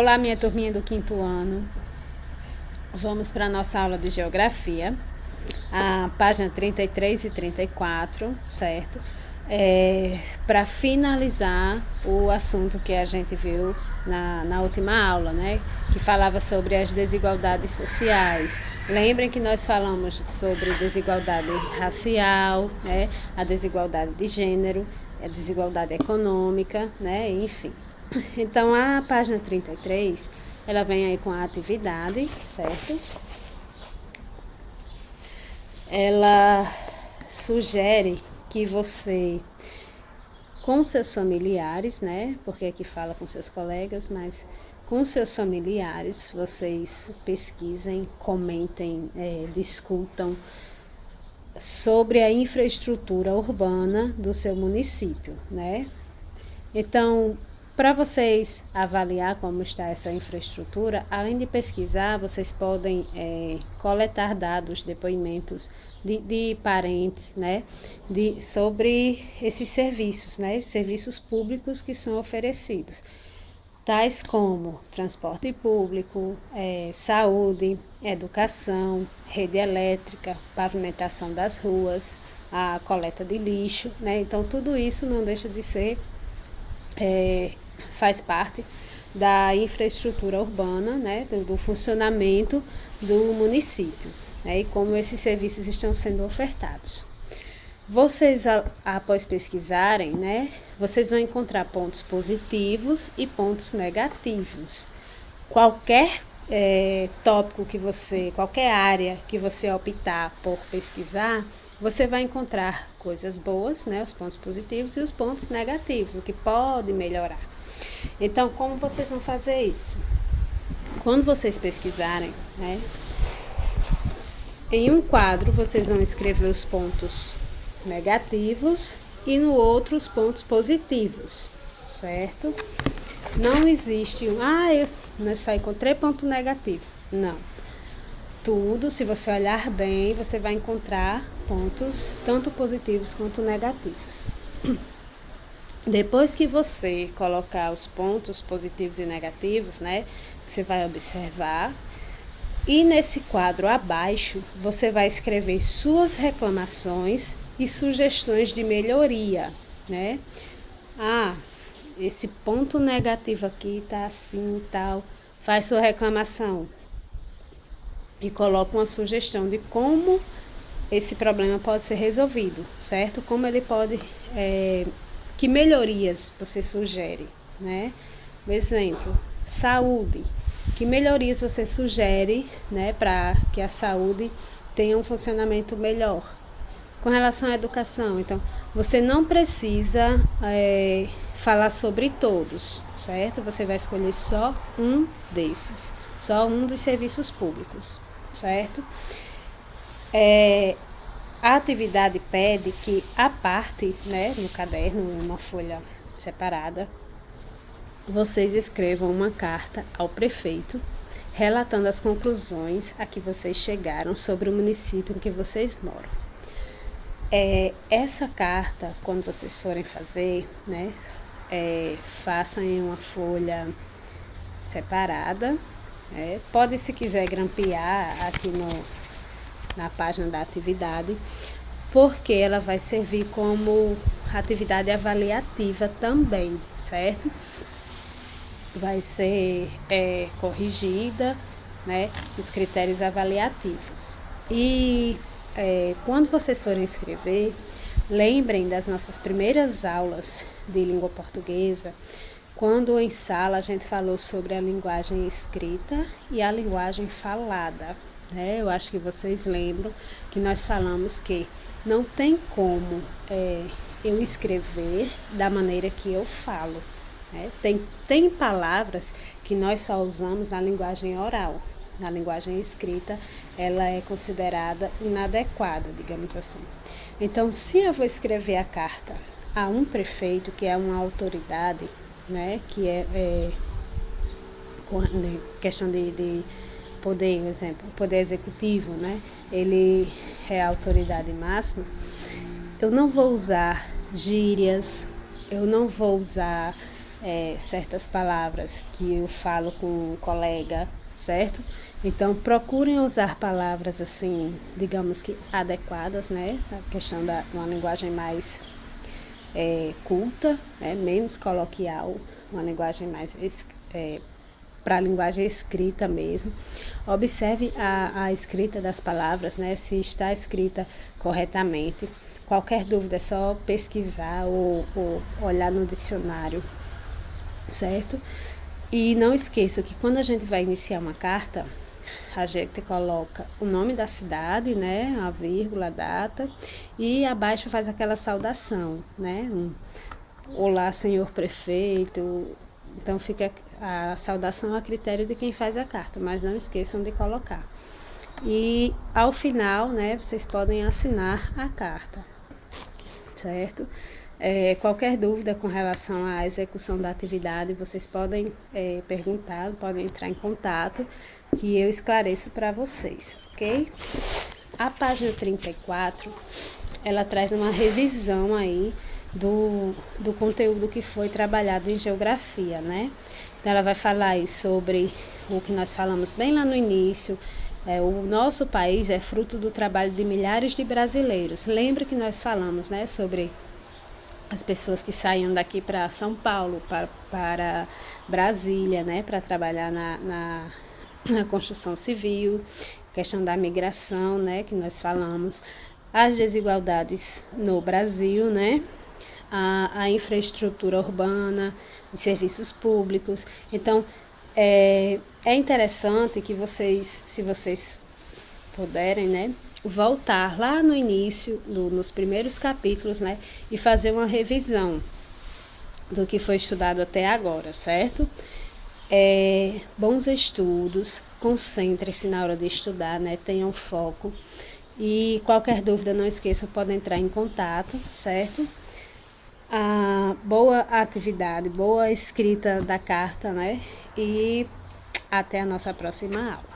Olá, minha turminha do quinto ano. Vamos para a nossa aula de geografia, a página 33 e 34, certo? Para finalizar o assunto que a gente viu na última aula, né? Que falava sobre as desigualdades sociais. Lembrem que nós falamos sobre desigualdade racial, né? A desigualdade de gênero, a desigualdade econômica, né? Enfim. Então, a página 33, ela vem aí com a atividade, certo? Ela sugere que você, com seus familiares, né? Porque aqui fala com seus colegas, mas com seus familiares, vocês pesquisem, comentem, discutam sobre a infraestrutura urbana do seu município, né? Então, para vocês avaliar como está essa infraestrutura, além de pesquisar, vocês podem coletar dados, depoimentos de parentes, né, sobre esses serviços, né, os serviços públicos que são oferecidos, tais como transporte público, saúde, educação, rede elétrica, pavimentação das ruas, a coleta de lixo, né, então tudo isso não deixa de ser faz parte da infraestrutura urbana, né, do funcionamento do município, né, e como esses serviços estão sendo ofertados. Vocês, após pesquisarem, né, vocês vão encontrar pontos positivos e pontos negativos. Qualquer tópico que você, qualquer área que você optar por pesquisar, você vai encontrar coisas boas, né, os pontos positivos e os pontos negativos, o que pode melhorar. Então, como vocês vão fazer isso? Quando vocês pesquisarem, né, em um quadro vocês vão escrever os pontos negativos e no outro os pontos positivos, certo? Não existe eu só encontrei ponto negativo. Não. Tudo, se você olhar bem, você vai encontrar pontos tanto positivos quanto negativos. Depois que você colocar os pontos positivos e negativos, né, você vai observar, e nesse quadro abaixo, você vai escrever suas reclamações e sugestões de melhoria, né? Esse ponto negativo aqui tá assim e tal. Faz sua reclamação e coloca uma sugestão de como esse problema pode ser resolvido, certo? Como ele pode, que melhorias você sugere, né? Por exemplo, saúde. Que melhorias você sugere, né, para que a saúde tenha um funcionamento melhor? Com relação à educação, então, você não precisa falar sobre todos, certo? Você vai escolher só um desses, só um dos serviços públicos, certo? A atividade pede que a parte, né, no caderno, uma folha separada, vocês escrevam uma carta ao prefeito relatando as conclusões a que vocês chegaram sobre o município em que vocês moram. Essa carta, quando vocês forem fazer, né, façam em uma folha separada. Pode, se quiser, grampear aqui na página da atividade, porque ela vai servir como atividade avaliativa também, certo? Vai ser corrigida, né, os critérios avaliativos. E quando vocês forem escrever, lembrem das nossas primeiras aulas de língua portuguesa, quando em sala a gente falou sobre a linguagem escrita e a linguagem falada, né? Eu acho que vocês lembram que nós falamos que não tem como eu escrever da maneira que eu falo. Tem palavras que nós só usamos na linguagem oral. Na linguagem escrita, ela é considerada inadequada, digamos assim. Então, se eu vou escrever a carta a um prefeito, que é uma autoridade, né, que questão de poder, por exemplo, poder executivo, né, ele é a autoridade máxima, eu não vou usar gírias, eu não vou usar certas palavras que eu falo com um colega, certo? Então, procurem usar palavras assim, digamos que adequadas, né? A questão da uma linguagem mais culta, né? Menos coloquial, uma linguagem mais para a linguagem escrita mesmo. Observe a escrita das palavras, né? Se está escrita corretamente. Qualquer dúvida é só pesquisar ou olhar no dicionário, certo? E não esqueça que quando a gente vai iniciar uma carta, a gente coloca o nome da cidade, né, a vírgula, a data, e abaixo faz aquela saudação, né, olá, senhor prefeito. Então fica a saudação a critério de quem faz a carta, mas não esqueçam de colocar. E ao final, né, vocês podem assinar a carta, certo? Qualquer dúvida com relação à execução da atividade, vocês podem perguntar, podem entrar em contato, que eu esclareço para vocês, ok? A página 34, ela traz uma revisão aí do conteúdo que foi trabalhado em geografia, né? Então, ela vai falar aí sobre o que nós falamos bem lá no início. O nosso país é fruto do trabalho de milhares de brasileiros. Lembra que nós falamos, né, sobre as pessoas que saíam daqui para São Paulo, para Brasília, né, para trabalhar na construção civil, questão da migração, né, que nós falamos, as desigualdades no Brasil, né, a infraestrutura urbana, os serviços públicos. Então, é interessante que vocês, se vocês puderem, né, voltar lá no início, nos primeiros capítulos, né, e fazer uma revisão do que foi estudado até agora, certo? Bons estudos, concentrem-se na hora de estudar, né, tenham foco. E qualquer dúvida, não esqueçam, podem entrar em contato, certo? Boa atividade, boa escrita da carta, né? E até a nossa próxima aula.